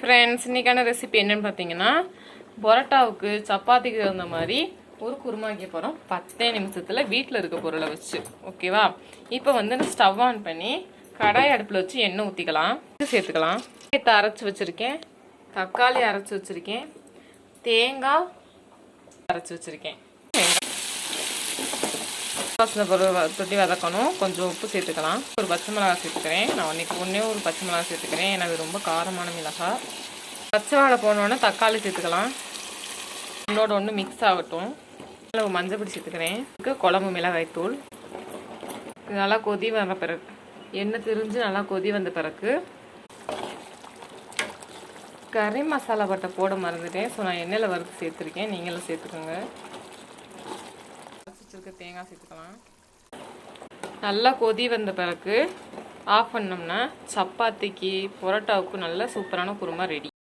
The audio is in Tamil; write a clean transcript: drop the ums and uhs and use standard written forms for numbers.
ஃப்ரெண்ட்ஸ், இன்றைக்கான ரெசிபி என்னென்னு பார்த்தீங்கன்னா, பரோட்டாவுக்கு சப்பாத்திக்கு தகுந்த மாதிரி ஒரு குருமா வைக்க போகிறோம். 10 நிமிஷத்தில் வீட்டில் இருக்க பொருளை வச்சு. ஓகேவா? இப்போ வந்து ஸ்டவ் ஆன் பண்ணி கடாய் அடுப்பில் வச்சு எண்ணெய் ஊற்றிக்கலாம். சேர்த்துக்கலாம். அரைச்சி வச்சுருக்கேன், தக்காளி அரைச்சி வச்சுருக்கேன், தேங்காய் அரைச்சி வச்சுருக்கேன். வாசனை பொருள் தொட்டி வதக்கணும். கொஞ்சம் உப்பு சேர்த்துக்கலாம். ஒரு பச்சை மிளகாய் சேர்த்துக்கிறேன். நான் ஒன்றே ஒரு பச்சை மிளகாய் சேர்த்துக்கிறேன். ஏன்னா அது ரொம்ப காரமான மிளகாய். பச்சை வாழை போனோடனே தக்காளி சேர்த்துக்கலாம். ஒன்றோட ஒன்று மிக்ஸ் ஆகட்டும். மஞ்சள் பொடி சேர்த்துக்கிறேன். குழம்பு மிளகாய் தூள். இது நல்லா கொதி வந்த பிறகு, எண்ணெய் திரிஞ்சு நல்லா கொதி வந்த பிறகு கறி மசாலா பட்டை போட மறந்துட்டேன். ஸோ நான் எண்ணெயில் வறுத்து சேர்த்துருக்கேன். நீங்களும் சேர்த்துக்கோங்க. தேங்காய் சேர்த்துக்கலாம். நல்லா கொதி வந்த பிறகு ஆஃப் பண்ணோம்னா சப்பாத்திக்கு பரோட்டாவுக்கு நல்ல சூப்பரான குருமா ரெடி.